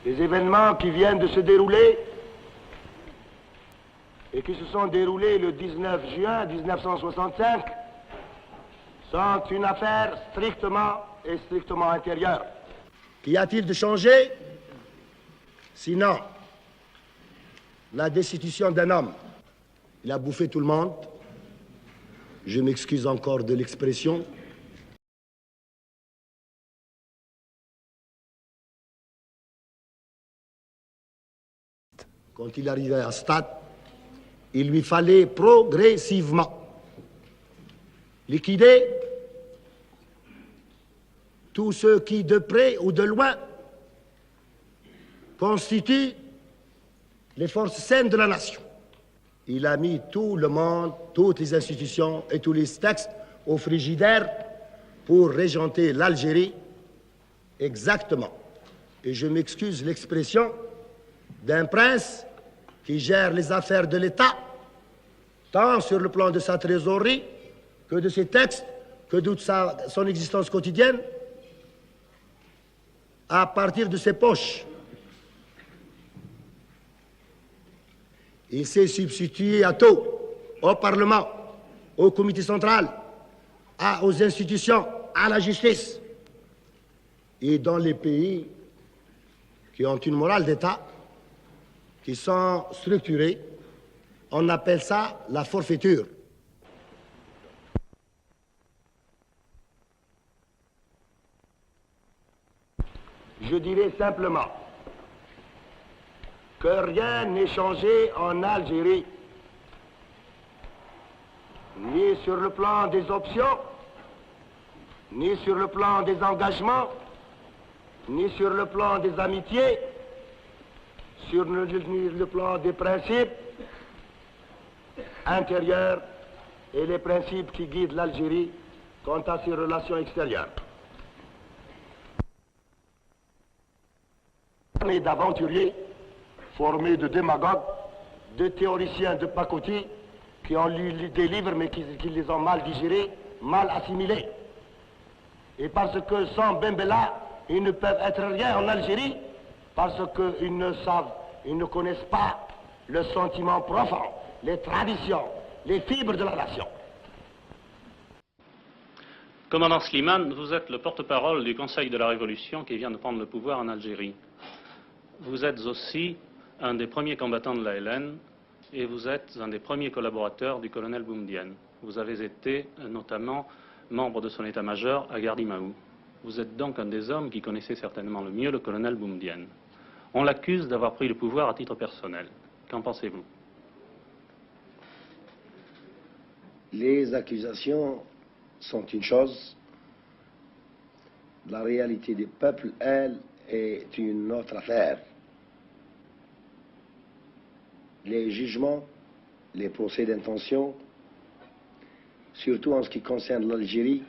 Les événements qui viennent de se dérouler et qui se sont déroulés le 19 juin 1965 sont une affaire strictement intérieure. Qu'y a-t-il de changé? Sinon, la destitution d'un homme. Il a bouffé tout le monde. Je m'excuse encore de l'expression. Quand il arrivait à ce stade, il lui fallait progressivement liquider tous ceux qui, de près ou de loin, constituent les forces saines de la nation. Il a mis tout le monde, toutes les institutions et tous les textes au frigidaire pour régenter l'Algérie exactement. Et je m'excuse l'expression d'un prince qui gère les affaires de l'État, tant sur le plan de sa trésorerie que de ses textes, que de son existence quotidienne, à partir de ses poches. Il s'est substitué à tout, au Parlement, au Comité central, aux institutions, à la justice. Et dans les pays qui ont une morale d'État, qui sont structurés, on appelle ça la forfaiture. Je dirais simplement que rien n'est changé en Algérie, ni sur le plan des options, ni sur le plan des engagements, ni sur le plan des amitiés, sur le plan des principes intérieurs et les principes qui guident l'Algérie quant à ses relations extérieures. Et d'aventuriers formés de démagogues, de théoriciens de pacotille qui ont lu des livres mais qui les ont mal digérés, mal assimilés. Et parce que sans Bembella, ils ne peuvent être rien en Algérie, parce qu'ils ne savent, ils ne connaissent pas le sentiment profond, les traditions, les fibres de la nation. Commandant Slimane, vous êtes le porte-parole du Conseil de la Révolution qui vient de prendre le pouvoir en Algérie. Vous êtes aussi un des premiers combattants de l'ALN et vous êtes un des premiers collaborateurs du colonel Boumedienne. Vous avez été notamment membre de son état-major à Gardimaou. Vous êtes donc un des hommes qui connaissait certainement le mieux le colonel Boumedienne. On l'accuse d'avoir pris le pouvoir à titre personnel. Qu'en pensez-vous? Les accusations sont une chose. La réalité des peuples, elle, est une autre affaire. Les jugements, les procès d'intention, surtout en ce qui concerne l'Algérie,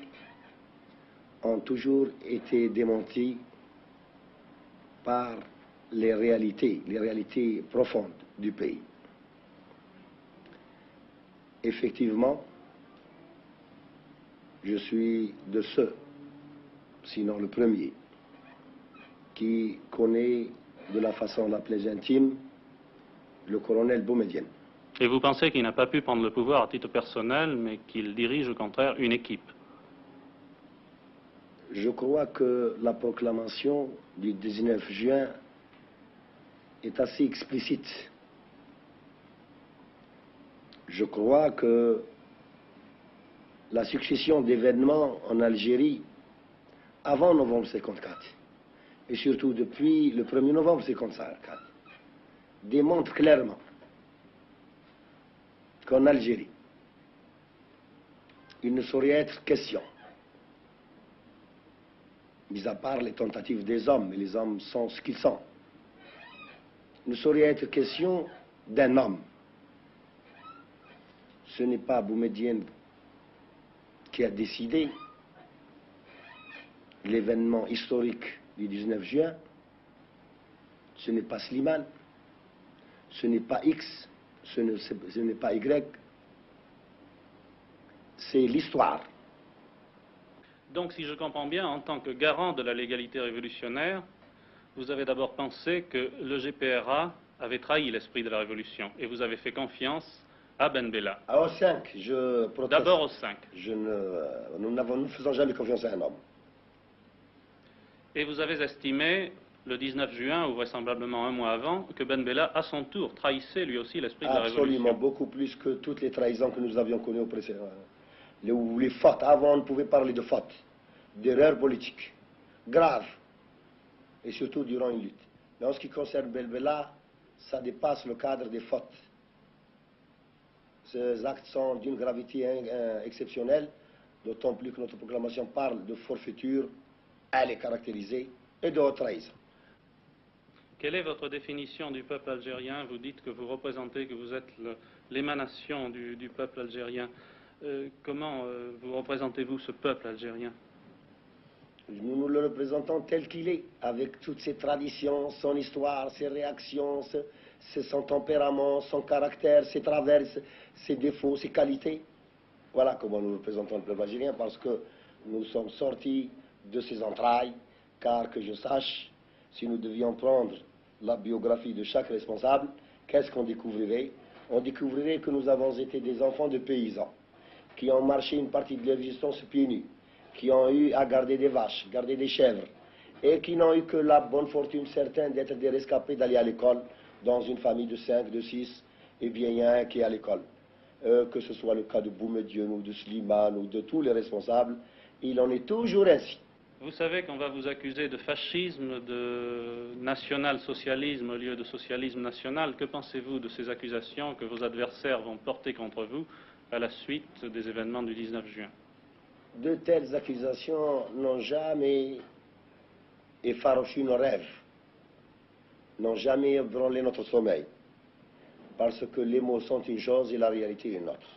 ont toujours été démentis par les réalités profondes du pays. Effectivement, je suis de ceux, sinon le premier, qui connaît de la façon la plus intime le colonel Boumedienne. Et vous pensez qu'il n'a pas pu prendre le pouvoir à titre personnel, mais qu'il dirige au contraire une équipe? Je crois que la proclamation du 19 juin est assez explicite. Je crois que la succession d'événements en Algérie avant novembre 54 et surtout depuis le 1er novembre 54 démontre clairement qu'en Algérie, il ne saurait être question, mis à part les tentatives des hommes, et les hommes sont ce qu'ils sont, il ne saurait être question d'un homme. Ce n'est pas Boumedienne qui a décidé l'événement historique du 19 juin, ce n'est pas Slimane, ce n'est pas X, ce n'est pas Y, c'est l'histoire. Donc, si je comprends bien, en tant que garant de la légalité révolutionnaire, vous avez d'abord pensé que le GPRA avait trahi l'esprit de la révolution et vous avez fait confiance à Ben Bella. Au 5, je proteste. D'abord au 5. Nous ne faisons jamais confiance à un homme. Et vous avez estimé, le 19 juin, ou vraisemblablement un mois avant, que Ben Bella, à son tour, trahissait lui aussi l'esprit de la révolution. Absolument, beaucoup plus que toutes les trahisons que nous avions connues au précédent. Les fautes, avant on ne pouvait parler de fautes, d'erreurs politiques, graves, et surtout durant une lutte. Mais en ce qui concerne Ben Bella, ça dépasse le cadre des fautes. Ces actes sont d'une gravité exceptionnelle, d'autant plus que notre proclamation parle de forfaiture, elle est caractérisée, et de haute trahison. Quelle est votre définition du peuple algérien? Vous dites que vous représentez, que vous êtes l'émanation du peuple algérien. Comment vous représentez-vous ce peuple algérien? Nous le représentons tel qu'il est, avec toutes ses traditions, son histoire, ses réactions, son tempérament, son caractère, ses traverses, ses défauts, ses qualités. Voilà comment nous représentons le peuple algérien, parce que nous sommes sortis de ses entrailles, car que je sache, si nous devions prendre la biographie de chaque responsable, qu'est-ce qu'on découvrirait? On découvrirait que nous avons été des enfants de paysans, qui ont marché une partie de leur existence pieds nus, qui ont eu à garder des vaches, garder des chèvres, et qui n'ont eu que la bonne fortune certaine d'être des rescapés, d'aller à l'école, dans une famille de 5, de 6, et bien il y a un qui est à l'école. Que ce soit le cas de Boumediene ou de Slimane ou de tous les responsables, il en est toujours ainsi. Vous savez qu'on va vous accuser de fascisme, de national-socialisme au lieu de socialisme national. Que pensez-vous de ces accusations que vos adversaires vont porter contre vous à la suite des événements du 19 juin? De telles accusations n'ont jamais effarouché nos rêves, n'ont jamais ébranlé notre sommeil, parce que les mots sont une chose et la réalité une autre.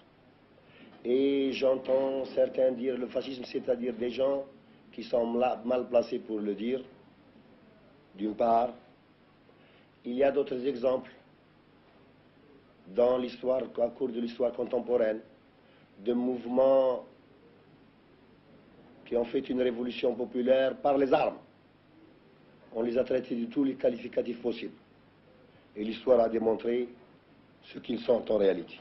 Et j'entends certains dire le fascisme, c'est-à-dire des gens qui sont mal placés pour le dire, d'une part. Il y a d'autres exemples dans l'histoire, au cours de l'histoire contemporaine, de mouvements qui ont fait une révolution populaire par les armes. On les a traités de tous les qualificatifs possibles. Et l'histoire a démontré ce qu'ils sont en réalité.